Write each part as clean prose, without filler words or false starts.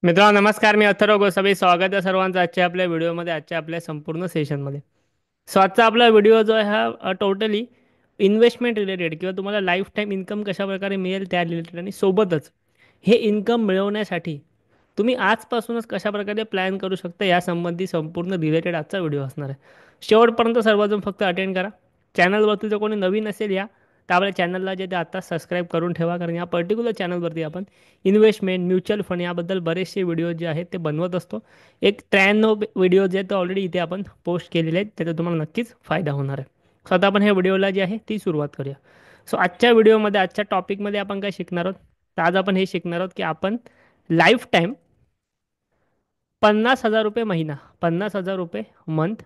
मित्रांनो नमस्कार. मी अथर्व गोसावी. स्वागत आहे सर्वांचं आजच्या आपल्या व्हिडिओमध्ये, आजच्या आपल्या संपूर्ण सेशनमध्ये. सो आजचा आपला व्हिडिओ जो आहे हा टोटली इन्व्हेस्टमेंट रिलेटेड किंवा तुम्हाला लाईफ टाईम इन्कम कशा प्रकारे मिळेल त्या रिलेटेड, आणि सोबतच हे इन्कम मिळवण्यासाठी तुम्ही आजपासूनच कशा प्रकारे प्लॅन करू शकता यासंबंधी संपूर्ण रिलेटेड आजचा व्हिडिओ असणार आहे. शेवटपर्यंत सर्वजण फक्त अटेंड करा. चॅनलवरती जर कोणी नवीन असेल या तर आपल्या चॅनलला जे ते आता सबस्क्राईब करून ठेवा, कारण या पर्टिक्युलर चॅनलवरती आपण इन्व्हेस्टमेंट, म्युच्युअल फंड याबद्दल बरेचसे व्हिडिओ जे आहेत ते बनवत असतो. एक 93 व्हिडिओ जे आहेत ते ऑलरेडी इथे आपण पोस्ट केलेले आहेत, त्याचा तुम्हाला नक्कीच फायदा होणार आहे. सो आता आपण ह्या व्हिडिओला जी आहे ती सुरुवात करूया. सो आजच्या व्हिडिओमध्ये, आजच्या टॉपिकमध्ये आपण काय शिकणार आहोत, तर आज आपण हे शिकणार आहोत की आपण लाईफ टाईम 50,000 रुपये महिना, 50,000 रुपये मंथ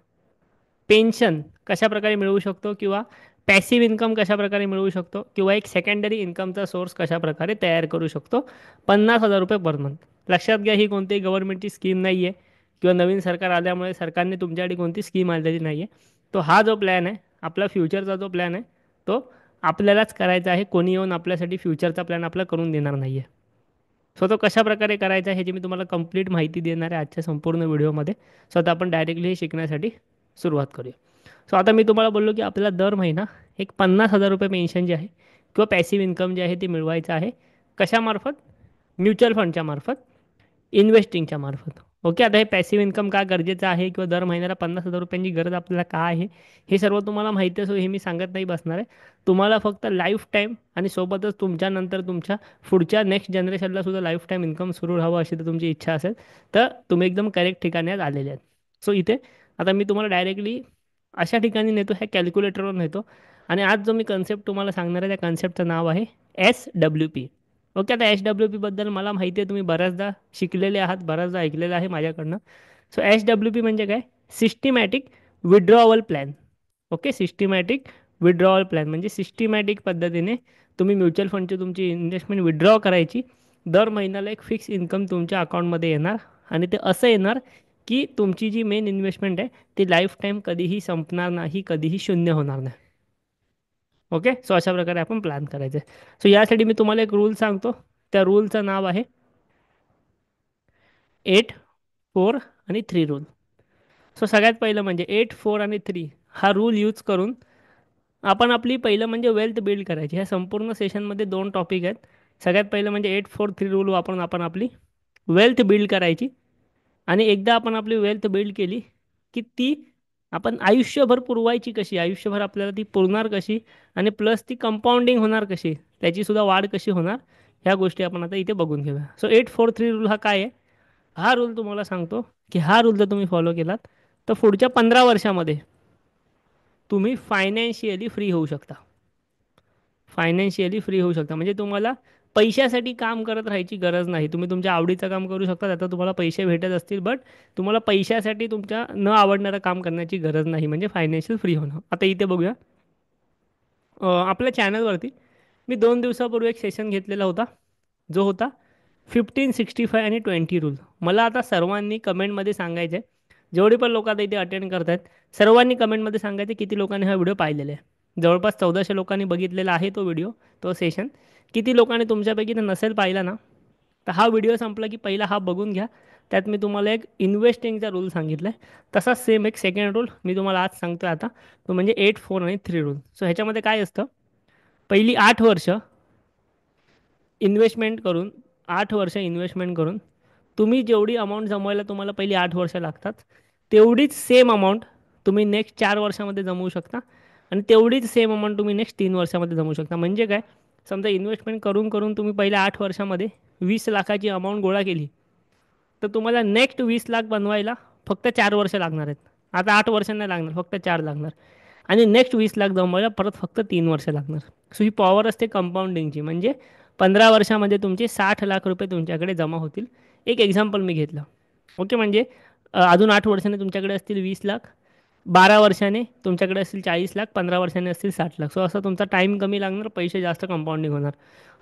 पेन्शन कशा प्रकारे मिळवू शकतो, किंवा पॅसिव्ह इन्कम कशा प्रकारे मिळवू शकतो, किंवा एक सेकंडरी इन्कमचा सोर्स कशा प्रकारे तयार करू शकतो 50,000 रुपये पर मंथ. लक्षात घ्या, ही कोणतीही गव्हर्नमेंटची स्कीम नाही आहे किंवा नवीन सरकार आल्यामुळे सरकारने तुमच्यासाठी कोणती स्कीम आणलेली नाही आहे. तो हा जो प्लॅन आहे, आपला फ्युचरचा जो प्लॅन आहे, तो आपल्यालाच करायचा आहे. कोणी येऊन आपल्यासाठी फ्युचरचा प्लॅन आपला करून देणार नाही आहे. सो तो कशा प्रकारे करायचा आहे ह्याची मी तुम्हाला कंप्लीट माहिती देणार आहे आजच्या संपूर्ण व्हिडिओमध्ये. सो आता आपण डायरेक्टली हे शिकण्यासाठी सुरुवात करूया. सो आता मी तुम्हाला बोललो की आपल्याला दर महिना एक 50,000 रुपये पेन्शन जे आहे किंवा पॅसिव्ह इन्कम जे आहे ते मिळवायचं आहे. कशामार्फत? म्युच्युअल फंडच्या मार्फत, इन्व्हेस्टिंगच्या मार्फत. ओके, आता हे पॅसिव्ह इन्कम का गरजेचं आहे किंवा दर महिन्याला 50,000 रुपयांची गरज आपल्याला का आहे, हे सर्व तुम्हाला माहिती असो हे मी सांगत नाही बसणार आहे. तुम्हाला फक्त लाईफ टाईम आणि सोबतच तुमच्यानंतर तुमच्या पुढच्या नेक्स्ट जनरेशनला सुद्धा लाईफ टाईम इन्कम सुरू राहावं अशी तर तुमची इच्छा असेल तर तुम्ही एकदम करेक्ट ठिकाणी आज आलेले आहेत. सो इथे आता मी तुम्हाला डायरेक्टली अशा ठिकाणी नेतो, ह्या कॅल्क्युलेटरवर नेतो. आणि आज जो मी कन्सेप्ट तुम्हाला सांगणार आहे त्या कन्सेप्टचं नाव आहे SWP. ओके, आता SWP बद्दल मला माहिती आहे, तुम्ही बऱ्याचदा शिकलेले आहात, बऱ्याचदा ऐकलेलं आहे माझ्याकडनं. सो SWP म्हणजे काय? Systematic withdrawal plan. Okay, systematic withdrawal plan म्हणजे सिस्टिमॅटिक पद्धतीने तुम्ही म्युच्युअल फंडची तुमची इन्व्हेस्टमेंट विड्रॉ करायची. दर महिन्याला एक फिक्स इन्कम तुमच्या अकाउंटमध्ये येणार, आणि ते असं येणार की तुमची जी मेन इन्व्हेस्टमेंट आहे ती लाईफ टाईम कधीही संपणार नाही, कधीही शून्य होणार नाही. ओके, सो अशा प्रकारे आपण प्लॅन करायचं आहे. सो यासाठी मी तुम्हाला एक रूल सांगतो. त्या रूलचं नाव आहे 8, 4 आणि 3 रूल. सो सगळ्यात पहिलं म्हणजे 8, 4 आणि 3 हा रूल यूज करून आपण आपली पहिलं म्हणजे वेल्थ बिल्ड करायची. ह्या संपूर्ण सेशनमध्ये दोन टॉपिक आहेत. सगळ्यात पहिलं म्हणजे 8, 4, 3 रूल वापरून आपण आपली वेल्थ बिल्ड करायची. आणि एकदा आपण आपली वेल्थ बिल्ड केली की ती आपण आयुष्यभर पुरवायची कशी, आयुष्यभर आपल्याला ती पुरणार कशी, आणि प्लस ती कंपाऊंडिंग होणार कशी, त्याचीसुद्धा वाढ कशी होणार, ह्या गोष्टी आपण आता इथे बघून घेऊया. सो 8, 4, 3 रूल हा काय आहे? हा रूल तुम्हाला सांगतो की हा रूल जर तुम्ही फॉलो केलात तर पुढच्या 15 वर्षामध्ये तुम्ही फायनान्शियली फ्री होऊ शकता. फायनान्शियली फ्री होऊ शकता म्हणजे तुम्हाला पैशासाठी काम करत राहायची गरज नाही. तुम्ही तुमच्या आवडीचं काम करू शकता, आता तुम्हाला पैसे भेटत असतील, बट तुम्हाला पैशासाठी तुमच्या न आवडणारं काम करण्याची गरज नाही, म्हणजे फायनान्शियल फ्री होणं. आता इथे बघूया. आपल्या चॅनलवरती मी 2 दिवसापूर्वी एक सेशन घेतलेला होता, जो होता 15, 65 आणि 20 रूल. मला आता सर्वांनी कमेंटमध्ये सांगायचं आहे, जेवढे पण लोक आता इथे अटेंड करत आहेत सर्वांनी कमेंटमध्ये सांगायचे किती लोकांनी हा व्हिडिओ पाहिलेला आहे. जवळपास 1400 लोकांनी बघितलेला आहे तो व्हिडिओ, तो सेशन. किती लोकांनी तुमच्यापैकी तर नसेल पाहिला ना, तर हा व्हिडिओ संपला की पहिला हा बघून घ्या. त्यात मी तुम्हाला एक इन्व्हेस्टिंगचा रूल सांगितला आहे, तसाच सेम एक सेकंड रूल मी तुम्हाला आज सांगतो आता, तो म्हणजे 8, 4 आणि 3 रूल. सो ह्याच्यामध्ये काय असतं, पहिली 8 वर्ष इन्व्हेस्टमेंट करून, 8 वर्ष इन्व्हेस्टमेंट करून तुम्ही जेवढी अमाऊंट जमवायला तुम्हाला पहिली 8 वर्ष लागतात, तेवढीच सेम अमाऊंट तुम्ही नेक्स्ट 4 वर्षामध्ये जमवू शकता, आणि तेवढीच सेम अमाऊंट तुम्ही नेक्स्ट 3 वर्षामध्ये जमवू शकता. म्हणजे काय, समजा इन्व्हेस्टमेंट करून करून तुम्ही पहिल्या 8 वर्षामध्ये 20 लाखाची अमाऊंट गोळा केली, तर तुम्हाला नेक्स्ट 20 लाख बनवायला फक्त 4 वर्ष लागणार आहेत. आता 8 वर्षांना लागणार, फक्त 4 लागणार. आणि नेक्स्ट 20 लाख जमवायला परत फक्त 3 वर्ष लागणार. सो ही पॉवर असते कंपाऊंडिंगची. म्हणजे 15 वर्षामध्ये तुमचे 60 लाख रुपये तुमच्याकडे जमा होतील. एक एक्झाम्पल मी घेतलं. ओके, म्हणजे अजून 8 वर्षाने तुमच्याकडे असतील 20 लाख, 12 वर्षाने तुमच्याकडे असतील 40 लाख, 15 वर्षाने असतील 60 लाख. सो असं तुमचा टाईम कमी लागणार, पैसे जास्त कंपाऊंडिंग होणार.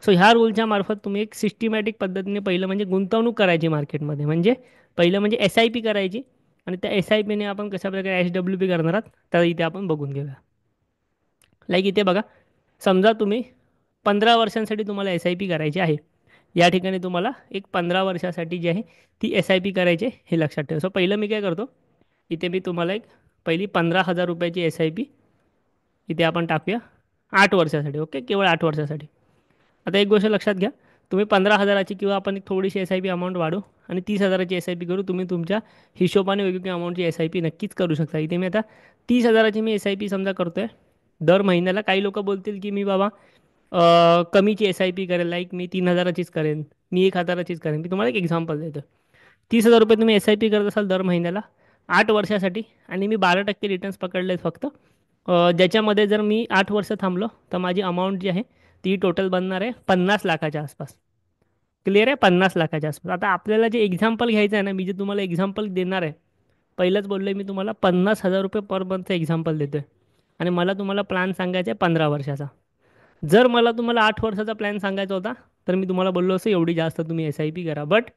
सो ह्या रूलच्या मार्फत तुम्ही एक सिस्टमॅटिक पद्धतीने पहिलं म्हणजे गुंतवणूक करायची मार्केटमध्ये. म्हणजे पहिलं म्हणजे SIP करायची, आणि त्या SIPने आपण कशाप्रकारे SWP करणार आहात तर इथे आपण बघून घेऊया. लाईक इथे बघा, समजा तुम्ही 15 वर्षांसाठी तुम्हाला SIP करायची आहे. या ठिकाणी तुम्हाला एक 15 वर्षासाठी जी आहे ती एस आय पी करायची आहे, हे लक्षात ठेवा. सो पहिलं मी काय करतो, इथे मी तुम्हाला एक पहिली 15,000 रुपयाची एस आय पी इथे आपण टाकूया 8 वर्षासाठी. ओके, केवळ 8 वर्षासाठी. आता एक गोष्ट लक्षात घ्या, तुम्ही 15,000ची किंवा आपण एक थोडीशी एस आय पी अमाऊंट वाढू आणि 30,000ची एस आय पी करू. तुम्ही तुमच्या हिशोबाने वेगवेगळ्या अमाऊंटची एस आय पी नक्कीच करू शकता. इथे मी आता 30,000ची मी एस आय पी समजा करतोय दर महिन्याला. काही लोक बोलतील की मी बाबा कमीची एस आय पी करेल, लाईक मी 3,000चीच करेन, मी 1,000चीच करेन. मी तुम्हाला एक एक्झाम्पल देतो. 30,000 रुपये तुम्ही एस आय पी करत असाल दर महिन्याला 8 वर्षासाठी, आणि मी 12% रिटर्न्स पकडले आहेत फक्त. ज्याच्यामध्ये जर मी 8 वर्ष थांबलो तर माझी अमाऊंट जी आहे ती टोटल बनणार आहे 50 लाखाच्या आसपास. क्लिअर आहे, 50 लाखाच्या आसपास. आता आपल्याला जे एक्झाम्पल घ्यायचं आहे ना, मी जे तुम्हाला एक्झाम्पल देणार आहे, पहिलंच बोललो मी तुम्हाला 50,000 रुपये पर मंथचं एक्झाम्पल देतो आहे, आणि मला तुम्हाला प्लॅन सांगायचा आहे 15 वर्षाचा. जर मला तुम्हाला 8 वर्षाचा प्लॅन सांगायचा होता तर मी तुम्हाला बोललो असं एवढी जास्त तुम्ही एस आय पी करा. बट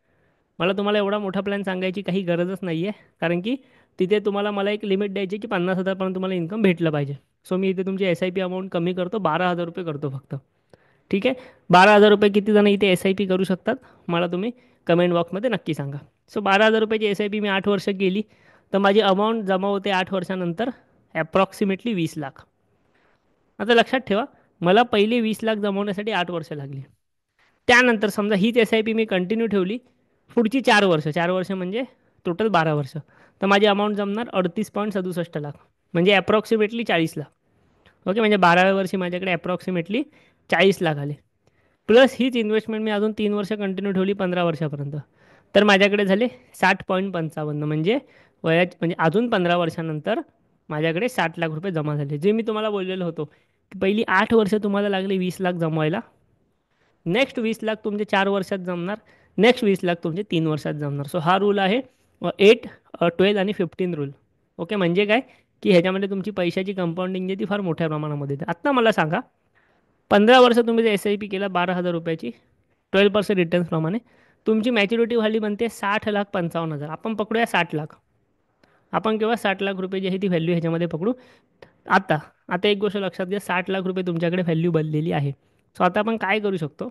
मला तुम्हाला एवढा मोठा प्लॅन सांगायची काही गरजच नाही आहे, कारण की तिथे तुम्हाला मला एक लिमिट द्यायची की 50,000पर्यंत तुम्हाला इन्कम भेटलं पाहिजे. सो मी इथे तुमची एस आय पी अमाऊंट कमी करतो, 12,000 रुपये करतो फक्त. ठीक आहे, 12,000 रुपये किती जण इथे एस आय पी करू शकतात मला तुम्ही कमेंट बॉक्समध्ये नक्की सांगा. सो 12,000 रुपयाची एस आय पी मी 8 वर्ष केली तर माझी अमाऊंट जमा होते 8 वर्षानंतर ॲप्रॉक्सिमेटली 20 लाख. आता लक्षात ठेवा, मला पहिले 20 लाख जमवण्यासाठी 8 वर्ष लागली. त्यानंतर समजा हीच S I P me continue ठेवली पुढची 4 वर्ष, 4 वर्ष म्हणजे टोटल 12 वर्ष, तर माझी अमाऊंट जमणार 38.67 लाख, म्हणजे ॲप्रॉक्सिमेटली 40 लाख. ओके, म्हणजे 12व्या वर्षी माझ्याकडे ॲप्रॉक्सिमेटली 40 लाख आले. प्लस हीच इन्व्हेस्टमेंट मी अजून 3 वर्ष कंटिन्यू ठेवली 15 वर्षापर्यंत, तर माझ्याकडे झाले 60.55, म्हणजे म्हणजे अजून 15 वर्षानंतर माझ्याकडे 60 लाख रुपये जमा झाले. जे मी तुम्हाला बोललेलो होतो की पहिली 8 वर्ष तुम्हाला लागले 20 लाख जमवायला, नेक्स्ट 20 लाख तुमचे 4 वर्षात जमणार, नेक्स्ट 20 लाख तुमचे 3 वर्षात जमणार. सो हा रूल आहे 8, 12 आणि 15 रूल. ओके, म्हणजे काय की ह्याच्यामध्ये तुमची पैशाची कंपाऊंडिंग जी ती फार मोठ्या प्रमाणामध्ये येते. आत्ता मला सांगा, 15 वर्ष तुम्ही जर एस आय पी केला 12,000 रुपयाची 12% रिटर्न्सप्रमाणे, तुमची मॅच्युरिटी व्हॅल्यू बनते 60,55,000. आपण पकडूया 60 लाख. आपण केव्हा 60 लाख रुपये जी आहे ती व्हॅल्यू ह्याच्यामध्ये पकडू. आता आता एक गोष्ट लक्षात घ्या, 60 लाख रुपये तुमच्याकडे व्हॅल्यू बनलेली आहे. सो आता आपण काय करू शकतो,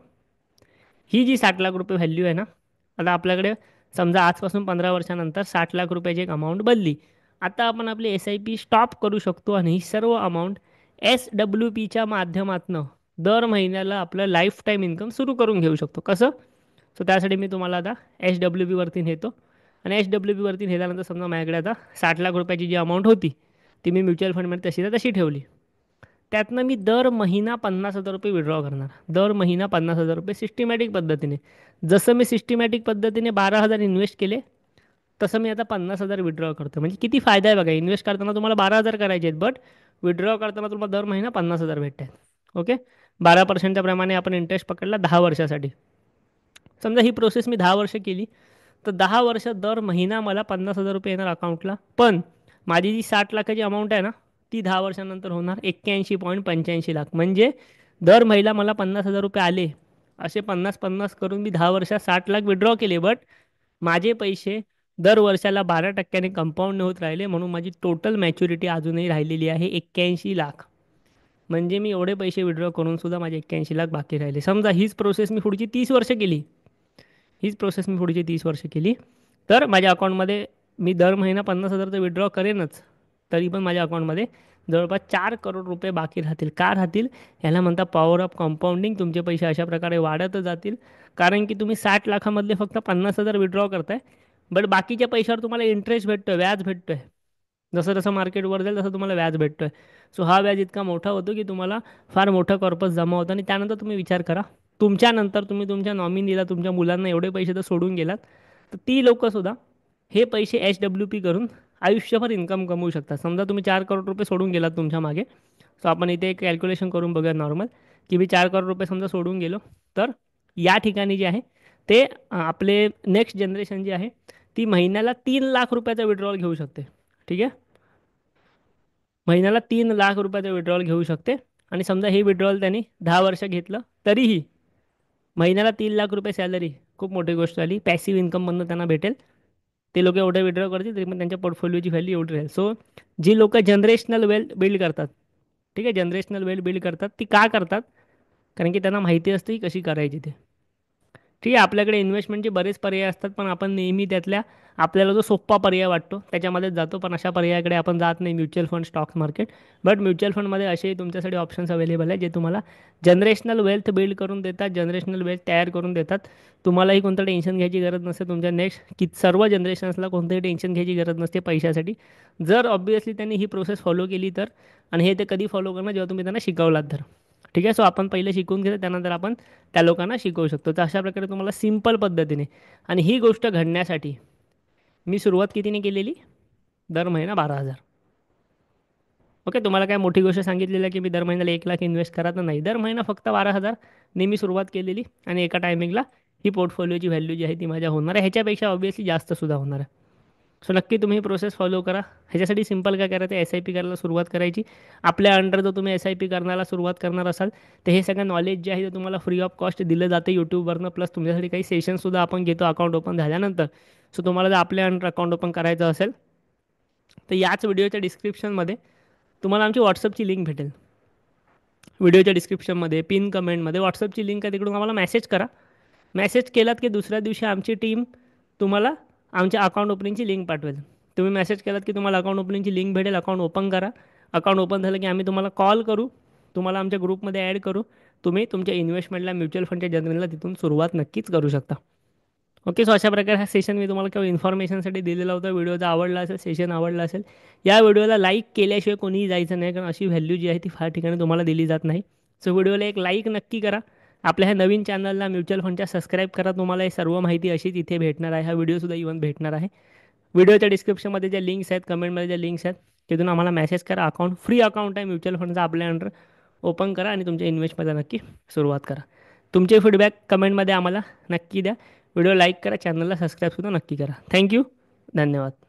ही जी 60 लाख रुपये व्हॅल्यू आहे ना, आता आपल्याकडे समजा आजपासून 15 वर्षानंतर 60 लाख रुपयाची एक अमाऊंट बनली. आता आपण आपली एस आय पी स्टॉप करू शकतो आणि ही सर्व अमाऊंट एस डब्ल्यू पीच्या माध्यमातून दर महिन्याला आपलं लाईफ टाईम इन्कम सुरू करून घेऊ शकतो. कसं? सो त्यासाठी मी तुम्हाला आता एच डब्ल्यू पीवरती नेतो, आणि एच डब्ल्यू पीवरती नेल्यानंतर समजा माझ्याकडे आता 60 लाख रुपयाची जी अमाऊंट होती ती मी म्युच्युअल फंडमध्ये तशी तशी ठेवली. त्यातनं मी दर महिना 50,000 रुपये विड्रॉ करणार, दर महिना 50,000 रुपये सिस्टमॅटिक पद्धतीने. जसं मी सिस्टमॅटिक पद्धतीने 12,000 इन्व्हेस्ट केले तसं मी आता 50,000 विड्रॉ करतो. म्हणजे किती फायदा आहे बघा, इन्व्हेस्ट करताना तुम्हाला 12,000 करायचे आहेत, बट विड्रॉ करताना तुम्हाला दर महिना 50,000 भेटत आहेत. ओके, 12%च्या प्रमाणे आपण इंटरेस्ट पकडला 10 वर्षासाठी. समजा ही प्रोसेस मी 10 वर्ष केली तर 10 वर्ष दर महिना मला 50,000 रुपये येणार अकाउंटला. पण माझी जी 60 लाखाची अमाऊंट आहे ना, ती 10 वर्षानंतर होणार 81.85 लाख. म्हणजे दर महिना मला 50,000 रुपये आले, असे 50-50 करून मी 10 वर्षात 60 लाख विड्रॉ केले. बट माझे पैसे दर वर्षाला 12%ने कंपाऊंड होत राहिले, म्हणून माझी टोटल मॅच्युरिटी अजूनही राहिलेली आहे 81 लाख. म्हणजे मी एवढे पैसे विड्रॉ करून सुद्धा माझे 81 लाख बाकी राहिले. समजा हीच प्रोसेस मी पुढची 30 वर्ष केली, हीच प्रोसेस मी पुढची 30 वर्ष केली, तर माझ्या अकाउंटमध्ये मी दर महिना 50,000 तर विड्रॉ करेनच, तरी पण माझ्या अकाउंटमध्ये जवळपास 4 करोड रुपये बाकी राहतील. का राहतील? ह्याला म्हणता पॉवर ऑफ कंपाऊंडिंग. तुमचे पैसे अशा प्रकारे वाढतच जातील, कारण की तुम्ही 60 लाखामधले फक्त 50,000 विड्रॉ करताय, बट बाकीच्या पैशावर तुम्हाला इंटरेस्ट भेटतोय, व्याज भेटतोय. जसं जसं मार्केट वर जाईल तसं तुम्हाला व्याज भेटतोय. सो हा व्याज इतका मोठा होतो की तुम्हाला फार मोठं कॉर्पस जमा होतं. आणि त्यानंतर तुम्ही विचार करा, तुमच्यानंतर तुम्ही तुमच्या नॉमिनीला, तुमच्या मुलांना एवढे पैसे तर सोडून गेलात, तर ती लोकंसुद्धा हे पैसे एच डब्ल्यू पी करून आयुष्यभर इन्कम कमवू शकतात. समजा तुम्ही 4 करोड रुपये सोडून गेलात तुमच्या मागे, सो आपण इथे एक कॅल्क्युलेशन करून बघूया नॉर्मल, की मी 4 करोड रुपये समजा सोडून गेलो, तर या ठिकाणी जे आहे ते आपले नेक्स्ट जनरेशन जी आहे ती महिन्याला 3 लाख रुपयाचा विड्रॉल घेऊ शकते. ठीक आहे, महिन्याला 3 लाख रुपयाचा विड्रॉल घेऊ शकते. आणि समजा हे विड्रॉल त्यांनी 10 वर्ष घेतलं तरीही महिन्याला 3 लाख रुपये सॅलरी खूप मोठी गोष्ट झाली. पॅसिव्ह इन्कममधून त्यांना भेटेल. ते लोक एवढे विड्रॉ करतील तरी पण त्यांच्या पोर्टफोलिओची व्हॅल्यू एवढी राहील. सो जी लोक जनरेशनल वेल्थ बिल्ड करतात, ठीक आहे, जनरेशनल वेल्थ बिल्ड करतात, ती का करतात? कारण की त्यांना माहिती असते की कशी करायची ते. ठीक आहे, आपल्याकडे इन्व्हेस्टमेंटचे बरेच पर्याय असतात, पण आपण नेहमी त्यातल्या आपल्याला जो सोप्पा पर्याय वाटतो त्याच्यामध्येच जातो, पण अशा पर्यायाकडे आपण जात नाही mutual fund, stock market. But mutual फंडमध्ये असेही तुमच्यासाठी ऑप्शन्स अवेलेबल आहे जे तुम्हाला जनरेशनल वेल्थ बिल्ड करून देतात, जनरेशनल वेल्थ तयार करून देतात. तुम्हालाही कोणतं टेन्शन घ्यायची गरज नसते. तुमच्या नेक्स्ट की सर्व जनरेशन्सला कोणतंही टेन्शन घ्यायची गरज नसते पैशासाठी, जर ऑब्वियसली त्यांनी ही प्रोसेस फॉलो केली तर. आणि हे ते कधी फॉलो करणार, जेव्हा तुम्ही त्यांना शिकवलात तर. ठीक आहे, सो आपण पहिले शिकून घेतो, त्यानंतर आपण त्या लोकांना शिकवू शकतो. तर अशा प्रकारे तुम्हाला सिंपल पद्धतीने. आणि ही गोष्ट घडण्यासाठी मी सुरुवात कितीने केलेली? दर महिना 12,000. ओके, तुम्हाला काय मोठी गोष्ट सांगितलेली आहे की मी दर महिन्याला 1 लाख इन्व्हेस्ट करा, तर नाही. दर महिना फक्त 12,000 मी सुरुवात केलेली. आणि एका टायमिंगला ही पोर्टफोलिओची व्हॅल्यू जी आहे ती माझ्या होणार आहे, ह्याच्यापेक्षा ऑब्वियसली जास्त सुद्धा होणार आहे. सो नक्की तुम्ही प्रोसेस फॉलो करा. ह्याच्यासाठी सिंपल काय करायचं, एस आय पी करायला सुरुवात करायची. आपल्या अंडर जर तुम्ही एस आय पी करण्याला सुरुवात करणार असाल, तर हे सगळं नॉलेज जे आहे ते तुम्हाला फ्री ऑफ कॉस्ट दिलं जातं यूट्यूबवरनं. प्लस तुमच्यासाठी काही सेशनसुद्धा आपण घेतो अकाउंट ओपन झाल्यानंतर. सो तुम्हाला जर आपल्या अंडर अकाउंट ओपन करायचं असेल, तर याच व्हिडिओच्या डिस्क्रिप्शनमध्ये तुम्हाला आमची व्हॉट्सअपची लिंक भेटेल. व्हिडिओच्या डिस्क्रिप्शनमध्ये पिन कमेंटमध्ये व्हॉट्सअपची लिंक आहे, तिकडून आम्हाला मेसेज करा. मेसेज केलात की दुसऱ्या दिवशी आमची टीम तुम्हाला आमच्या अकाउंट ओपनिंगची लिंक पाठवेल. तुम्ही मेसेज केलात की तुम्हाला अकाउंट ओपनिंगची लिंक भेटेल, अकाउंट ओपन करा. अकाउंट ओपन झालं की आम्ही तुम्हाला कॉल करू, तुम्हाला आमच्या ग्रुपमध्ये ॲड करू. तुम्ही तुमच्या इन्व्हेस्टमेंटला, म्युच्युअल फंडच्या जर्नीला तिथून सुरुवात नक्कीच करू शकता. ओके, सो अशा प्रकारे हा सेशन मी तुम्हाला केवळ इन्फॉर्मेशनसाठी दिलेला होता. व्हिडिओ जर आवडला असेल, सेशन आवडला असेल, या व्हिडिओला लाईक केल्याशिवाय कोणीही जायचं नाही, कारण अशी व्हॅल्यू जी आहे ती फार ठिकाणी तुम्हाला दिली जात नाही. सो व्हिडिओला एक लाईक नक्की करा. आपल्या ह्या नवीन चॅनलला म्युच्युअल फंडच्या सबस्क्राईब करा. तुम्हाला हे सर्व माहिती अशीच इथे भेटणार आहे, हा व्हिडिओसुद्धा इव्हन भेटणार आहे. व्हिडिओच्या डिस्क्रिप्शनमध्ये ज्या लिंक्स आहेत, कमेंटमध्ये ज्या लिंक्स आहेत, तिथून आम्हाला मेसेज करा. अकाउंट फ्री अकाउंट आहे म्युच्युअल फंडचा आपल्या अंडर. ओपन करा आणि तुमच्या इन्व्हेस्टमेंटला नक्की सुरुवात करा. तुमचे फीडबॅक कमेंटमध्ये आम्हाला नक्की द्या. व्हिडिओ लाईक करा, चॅनलला सबस्क्राईबसुद्धा नक्की करा. थँक्यू, धन्यवाद.